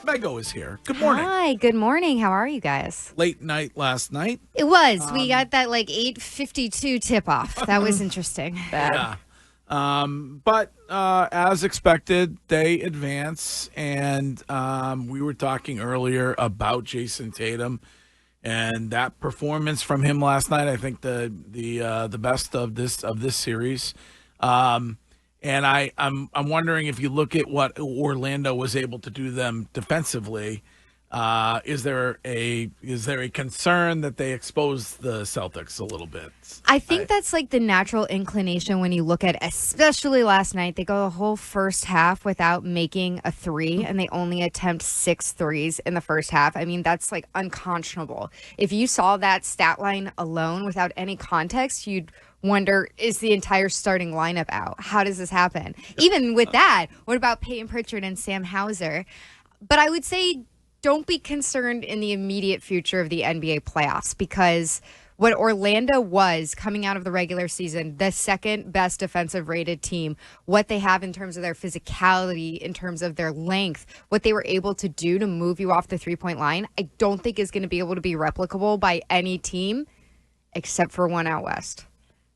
Mego is here. Good morning. Hi, good morning. How are you guys? Late night last night. It was. We got that 8:52 tip-off. That was interesting. Yeah. But as expected, they advance. And we were talking earlier about Jayson Tatum and that performance from him last night. I think the best of this series. And I'm wondering if you look at what Orlando was able to do them defensively, is there a concern that they exposed the Celtics a little bit? I think that's the natural inclination when you look at, especially last night. They go the whole first half without making a three, and they only attempt 6 threes in the first half. I mean, that's unconscionable. If you saw that stat line alone without any context, you'd wonder, is the entire starting lineup out? How does this happen? Even with that, what about Payton Pritchard and Sam Hauser? But I would say don't be concerned in the immediate future of the NBA playoffs, because what Orlando was coming out of the regular season, the second best defensive rated team, what they have in terms of their physicality, in terms of their length, what they were able to do to move you off the three-point line, I don't think is going to be able to be replicable by any team except for one out west.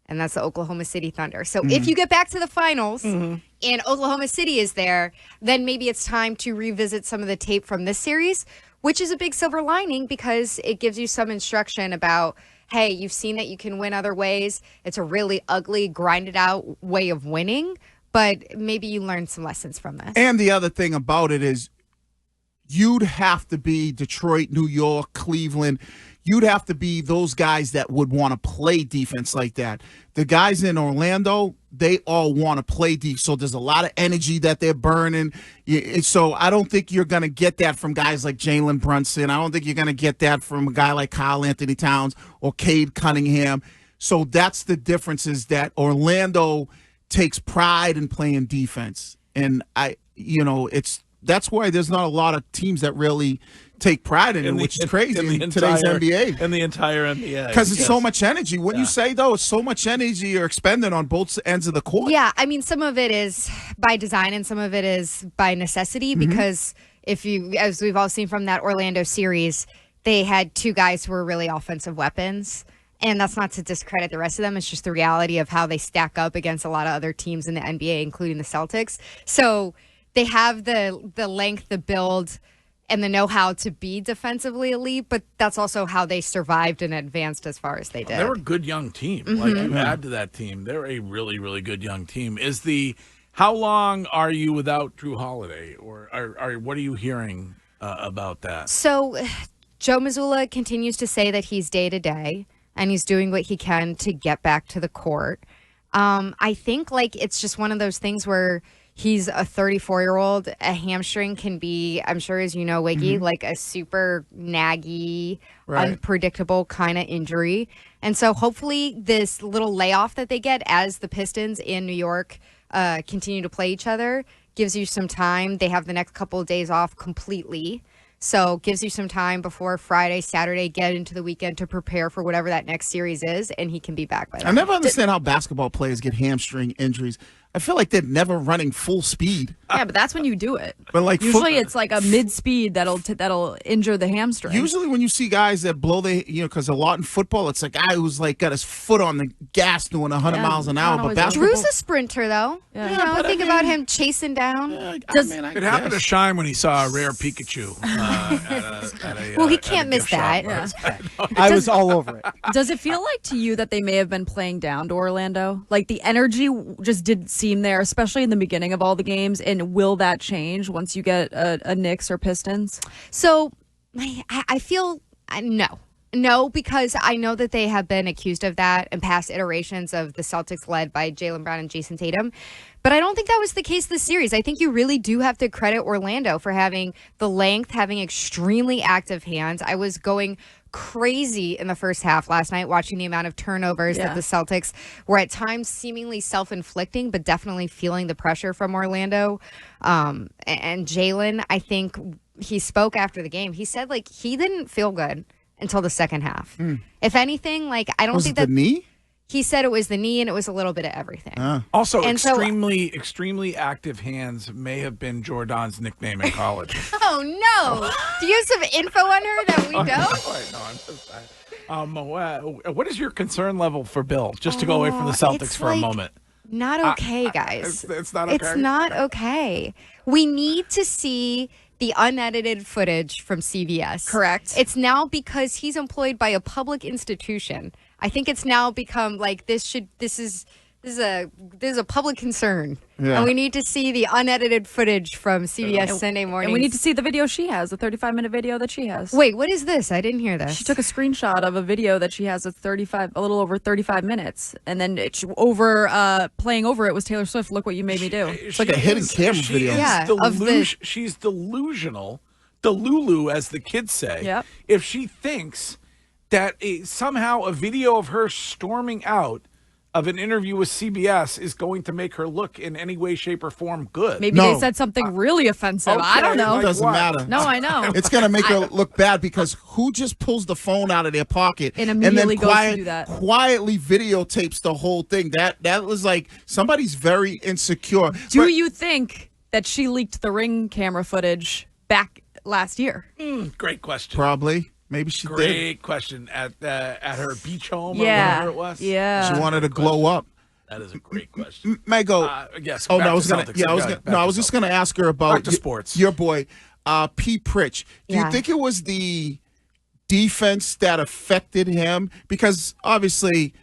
And that's the Oklahoma City Thunder. So if you get back to the finals and Oklahoma City is there, then maybe it's time to revisit some of the tape from this series, which is a big silver lining because it gives you some instruction about, hey, you've seen that you can win other ways. It's a really ugly, grinded out way of winning, but maybe you learned some lessons from this. And the other thing about it is you'd have to be Detroit, New York, Cleveland. You'd have to be those guys that would want to play defense like that. The guys in Orlando, they all want to play defense. So there's a lot of energy that they're burning. So I don't think you're going to get that from guys like Jalen Brunson. I don't think you're going to get that from a guy like Karl Anthony Towns or Cade Cunningham. So that's the difference, is that Orlando takes pride in playing defense. And that's why there's not a lot of teams that really take pride in it, which is crazy in today's NBA. In the entire NBA. Because it's so much energy. Wouldn't you say, though, it's so much energy you're expending on both ends of the court? Yeah, I mean, some of it is by design and some of it is by necessity, because as we've all seen from that Orlando series, they had 2 guys who were really offensive weapons. And that's not to discredit the rest of them. It's just the reality of how they stack up against a lot of other teams in the NBA, including the Celtics. So they have the length, the build, and the know-how to be defensively elite, but that's also how they survived and advanced as far as they did. They're a good young team. You add to that team. They're a really, really good young team. How long are you without Jrue Holiday, or what are you hearing about that? So Joe Mazzulla continues to say that he's day-to-day, and he's doing what he can to get back to the court. I think it's just one of those things where he's a 34-year-old. A hamstring can be, I'm sure as you know, Wiggy, a super naggy, unpredictable kind of injury. And so hopefully this little layoff that they get as the Pistons in New York continue to play each other gives you some time. They have the next couple of days off completely. So gives you some time before Friday, Saturday, get into the weekend to prepare for whatever that next series is, and he can be back by then. I never understand how basketball players get hamstring injuries. I feel like they're never running full speed. Yeah, but that's when you do it. But usually it's a mid-speed that'll injure the hamstring. Usually when you see guys that blow because a lot in football, it's a guy who's got his foot on the gas doing 100 miles an hour. But basketball, Drew's a sprinter, though. Yeah. Think about him chasing down. It happened to Shine when he saw a rare Pikachu. Well, he can't miss that. I was all over it. Does it feel like to you that they may have been playing down to Orlando? The energy just didn't seem there, especially in the beginning of all the games. And will that change once you get a Knicks or Pistons? So I feel no, because I know that they have been accused of that in past iterations of the Celtics led by Jaylen Brown and Jayson Tatum. But I don't think that was the case this series. I think you really do have to credit Orlando for having the length, having extremely active hands. I was going crazy in the first half last night watching the amount of turnovers that the Celtics were at times seemingly self-inflicting, but definitely feeling the pressure from Orlando. And Jaylen, I think he spoke after the game. He said he didn't feel good until the second half. If anything, I don't think that the knee? he said it was the knee and it was a little bit of everything. Also, And so- extremely active hands may have been Jordan's nickname in college. Oh, no. Do you have some info on her that we don't? No, I'm so sorry. What is your concern level for Bill? Just to go away from the Celtics it's for a like- moment. Not okay, guys. It's not okay. It's not okay. We need to see the unedited footage from CBS. Correct. It's now because he's employed by a public institution. I think it's now become like this is a public concern. Yeah. And we need to see the unedited footage from CBS Sunday morning. And we need to see the video she has, the 35-minute video that she has. Wait, what is this? I didn't hear this. She took a screenshot of a video that she has that's a little over 35 minutes, and then playing over it was Taylor Swift. Look what you made me do. It's like a hidden camera video. Yeah, She's delusional. Delulu, as the kids say. Yep. If she thinks that somehow a video of her storming out of an interview with CBS is going to make her look in any way, shape, or form good. Maybe No. they said something really offensive. Okay, I don't know. It like doesn't what? matter. No, I know. It's going to make her look bad because who just pulls the phone out of their pocket And immediately then goes to do that? quietly videotapes the whole thing? That was like somebody's very insecure. Do But- you think that she leaked the Ring camera footage back last year? Great question. Probably. Maybe she did. Great question. At her beach home or Yeah. whatever it was? Yeah. She wanted to glow up. That is a great question. Mego. Yes. Oh back no, I to was gonna. Celtics. Yeah, I was Go gonna. ahead, back No, I to was just Celtics. gonna ask her about Back to sports. your boy, P. Pritch. Do you Yeah. think it was the defense that affected him? Because obviously,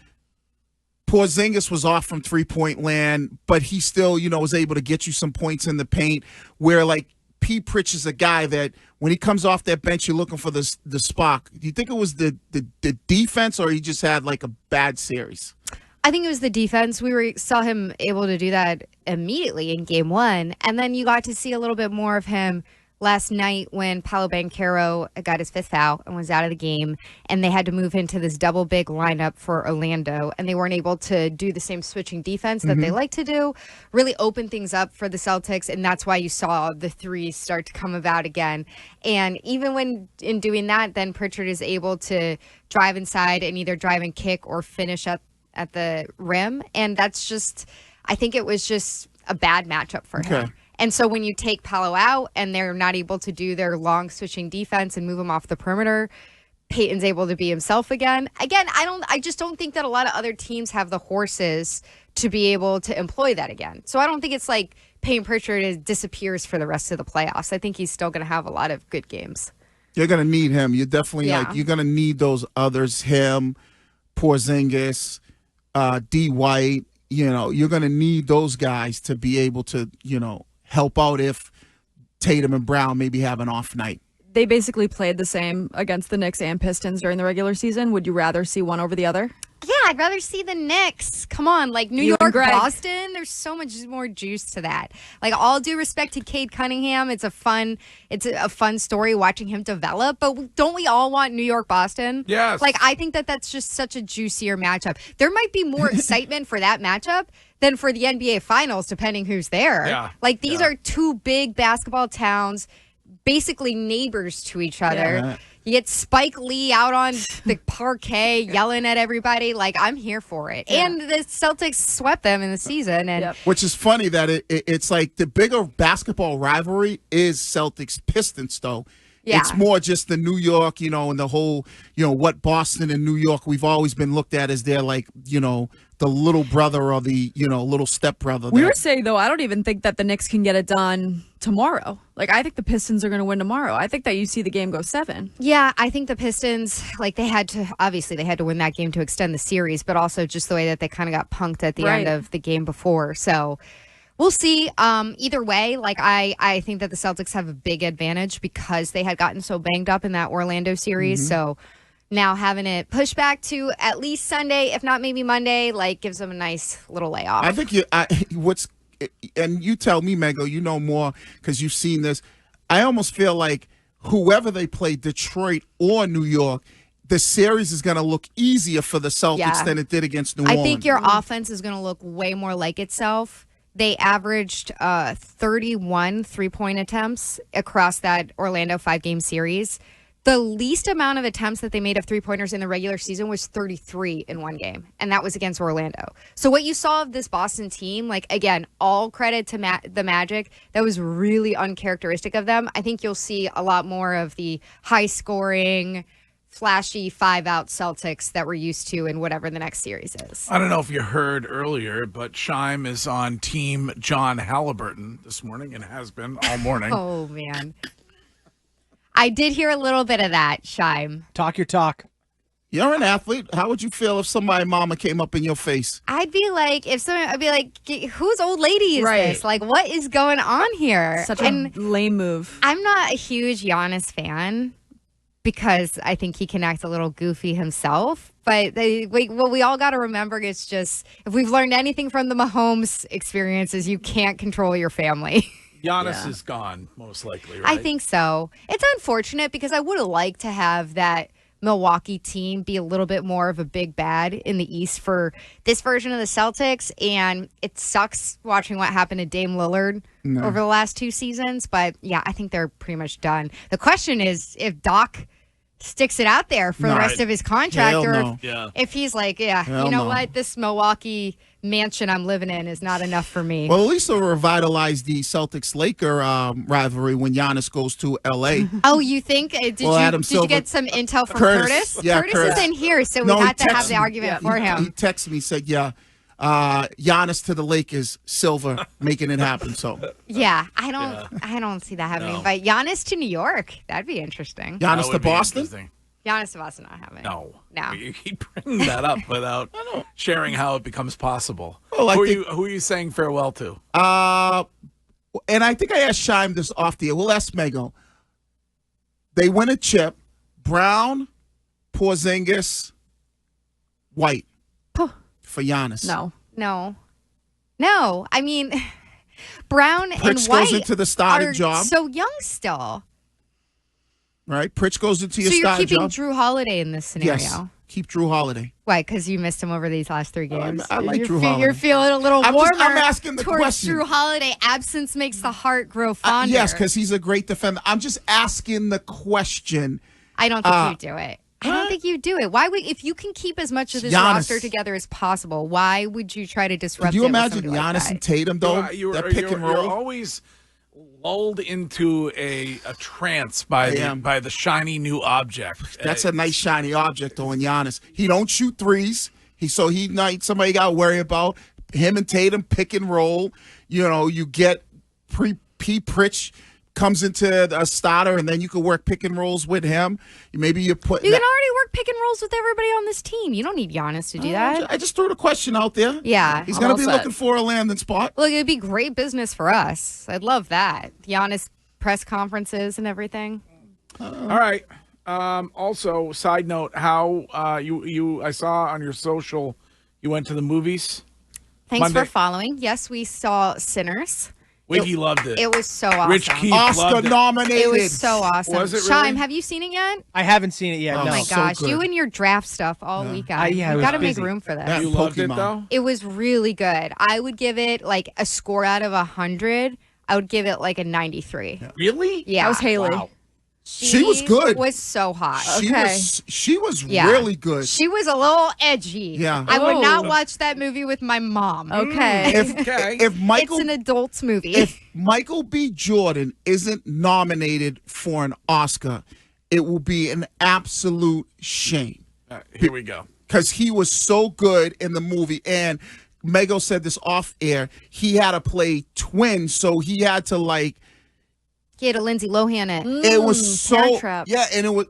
Porzingis was off from 3-point land, but he still, was able to get you some points in the paint. Where like P. Pritch is a guy that when he comes off that bench, you're looking for the spark. Do you think it was the defense, or he just had like a bad series? I think it was the defense. We saw him able to do that immediately in game one. And then you got to see a little bit more of him last night when Paolo Banchero got his fifth foul and was out of the game. And they had to move into this double big lineup for Orlando. And they weren't able to do the same switching defense that they like to do, really open things up for the Celtics. And that's why you saw the threes start to come about again. And even when in doing that, then Pritchard is able to drive inside and either drive and kick or finish up at the rim. And that's just, I think it was just a bad matchup for him. Okay. And so when you take Paolo out and they're not able to do their long switching defense and move him off the perimeter, Peyton's able to be himself again. Again, I just don't think that a lot of other teams have the horses to be able to employ that again. So I don't think it's like Payton Pritchard disappears for the rest of the playoffs. I think he's still going to have a lot of good games. You're gonna need him. You're definitely Yeah. you're gonna need those others. Him, Porzingis, D. White. You're gonna need those guys to be able to help out if Tatum and Brown maybe have an off night. They basically played the same against the Knicks and Pistons during the regular season. Would you rather see one over the other? Yeah, I'd rather see the Knicks. Come on, like New You and York, Greg. Boston. There's so much more juice to that. Like all due respect to Cade Cunningham, it's a fun story watching him develop. But don't we all want New York, Boston? Yes. Like I think that's just such a juicier matchup. There might be more excitement for that matchup than for the NBA Finals, depending who's there. Yeah. Like these are two big basketball towns, basically neighbors to each other. Yeah. You get Spike Lee out on the parquet yelling at everybody. Like, I'm here for it. Yeah. And the Celtics swept them in the season. And Yep. Which is funny that it's like the bigger basketball rivalry is Celtics Pistons though. Yeah. It's more just the New York, and the whole, what Boston and New York, we've always been looked at as they're like, the little brother or the, little stepbrother. We were saying, though, I don't even think that the Knicks can get it done tomorrow. Like, I think the Pistons are going to win tomorrow. I think that you see the game go 7. yeah, I think the Pistons, like they had to win that game to extend the series, but also just the way that they kind of got punked at the Right. end of the game before. So we'll see. Either way, like I think that the Celtics have a big advantage because they had gotten so banged up in that Orlando series. So now having it pushed back to at least Sunday, if not maybe Monday, like gives them a nice little layoff. I think and you tell me, Mego, you know more because you've seen this. I almost feel like whoever they play, Detroit or New York, the series is going to look easier for the Celtics Yeah. than it did against New I Orleans. think your offense is going to look way more like itself. They averaged 31 3-point attempts across that Orlando 5-game series. The least amount of attempts that they made of three-pointers in the regular season was 33 in one game, and that was against Orlando. So what you saw of this Boston team, like, again, all credit to the Magic, that was really uncharacteristic of them. I think you'll see a lot more of the high-scoring, flashy five-out Celtics that we're used to in whatever the next series is. I don't know if you heard earlier, but Scheim is on Team John Halliburton this morning and has been all morning. Oh, man. I did hear a little bit of that, Scheim. Talk your talk. You're an athlete. How would you feel if somebody mama came up in your face? I'd be like, whose old lady is this? Like, what is going on here? Such a lame move. I'm not a huge Giannis fan because I think he can act a little goofy himself. But what we all got to remember is just, if we've learned anything from the Mahomes experiences, you can't control your family. Giannis is gone, most likely, right? I think so. It's unfortunate because I would have liked to have that Milwaukee team be a little bit more of a big bad in the East for this version of the Celtics. And it sucks watching what happened to Dame Lillard over the last 2 seasons. But, yeah, I think they're pretty much done. The question is if Doc sticks it out there for the rest of his contract, or if he's like, what, this Milwaukee mansion I'm living in is not enough for me. Well, at least they'll revitalize the Celtics-Laker rivalry when Giannis goes to L.A. Oh, you think? Did you get some intel from Curtis? Yeah, Curtis isn't here, so we had to have the argument for him. He texted me, said, Giannis to the Lakers, Silver, making it happen. So yeah, I don't see that happening. No. But Giannis to New York, that'd be interesting. Giannis to Boston? Giannis to Boston not happening. No. No. You keep bringing that up without sharing how it becomes possible. Well, who are you saying farewell to? And I think I asked Scheim this off the air. We'll ask Mego. They win a chip. Brown, Porzingis, White. For Giannis. No. I mean, Brown and Pritch White goes into the starting are job. so young still. Right? Pritch goes into your starting job. So starting you're keeping Jrue Holiday in this scenario? Yes. Keep Jrue Holiday. Why? Because you missed him over these last 3 games? I like Jrue Holiday. You're feeling a little warmer I'm asking the towards question. Jrue Holiday. Absence makes the heart grow fonder. Yes, because he's a great defender. I'm just asking the question. I don't think you do it. I don't think you do it. Why would, if you can keep as much of this roster together as possible, why would you try to disrupt it? Could you imagine Giannis and Tatum, though? That pick and roll? You're always lulled into a trance by the shiny new object. That's a nice shiny object, though, in Giannis. He don't shoot threes. Somebody got to worry about him and Tatum pick and roll. You get Pritch comes into a starter, and then you can work pick and rolls with him. Maybe you can already work pick and rolls with everybody on this team. You don't need Giannis to do that. I just threw the question out there. Yeah. He's going to be looking for a landing spot. Look, it'd be great business for us. I'd love that. Giannis press conferences and everything. All right. Also, side note, how I saw on your social, you went to the movies. Thanks Monday. for following. Yes, we saw Sinners. Wiggy loved it. It was so awesome. Rich Keith Oscar nominated. It was so awesome. Was it really? Scheim, have you seen it yet? I haven't seen it yet. Oh no. my gosh, you and your draft stuff all weekend. You got to make room for this. You loved it though? It was really good. I would give it like a score out of 100. I would give it like a 93. Really? Yeah. That was Haley. Wow. She was good. Was so hot. She was really good. She was a little edgy. Yeah. I would not watch that movie with my mom. Okay. If Michael, it's an adult's movie. If Michael B. Jordan isn't nominated for an Oscar, it will be an absolute shame. Here we go. Because he was so good in the movie. And Mego said this off air. He had to play twins, so he had to He had a Lindsay Lohan it. It was so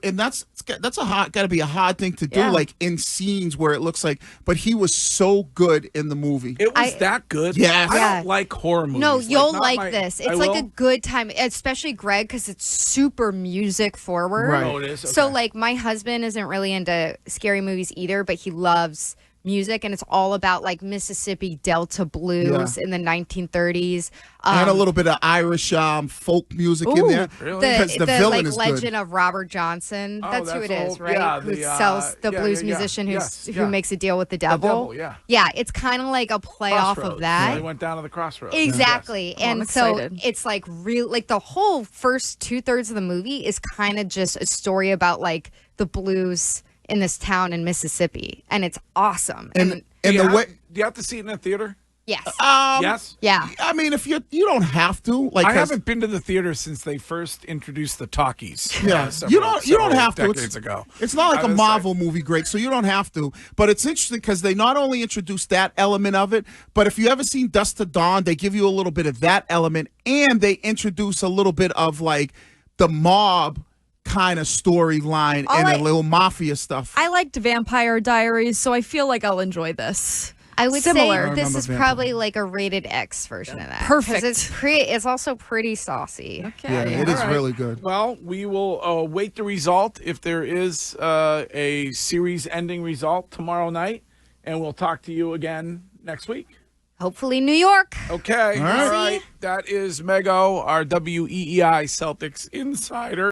and that's got to be a hard thing to do, in scenes where it looks like. But he was so good in the movie. It was that good. Yes. I don't like horror movies. No, you'll like this. It's a good time, especially Greg, because it's super music forward. Right. Oh, it is. Okay. So my husband isn't really into scary movies either, but he loves music, and it's all about like Mississippi Delta blues in the 1930s. And a little bit of Irish folk music in there. Really? Because the villain like is legend good. of Robert Johnson. Oh, That's who it that's is, all- right? yeah, who the, sells the blues yeah. musician Yes, who makes a deal with the The devil. devil, yeah. Yeah, it's kind of like a play off of Crossroads. that. Yeah, they went down to the crossroads. Exactly. Oh, I'm And so excited. it's like real, like the whole first 2/3 of the movie is kind of just a story about like the blues in this town in Mississippi. And it's awesome. And Do you the have- way. do you have to see it in the theater? yes. Yes. Yeah. I mean, if you don't have to. Like, I 'cause- haven't been to the theater since they first introduced the talkies. Yeah, several- you don't several have to. Decades ago. It's not like I a was Marvel movie, Greg, so you don't have to. But it's interesting because they not only introduce that element of it, but if you ever seen Dust to Dawn, they give you a little bit of that element, and they introduce a little bit of like the mob kind of storyline and a little mafia stuff. I liked Vampire Diaries, so I feel like I'll enjoy this. I would Similar. say this remember is Vampire. probably like a rated X version of that. 'Cause Perfect. It's also pretty saucy. Okay. yeah, it is All right. really good. Well, we will await the result if there is a series-ending result tomorrow night, and we'll talk to you again next week. Hopefully New York. Okay. right. All right. That is Mego, our WEEI Celtics insider.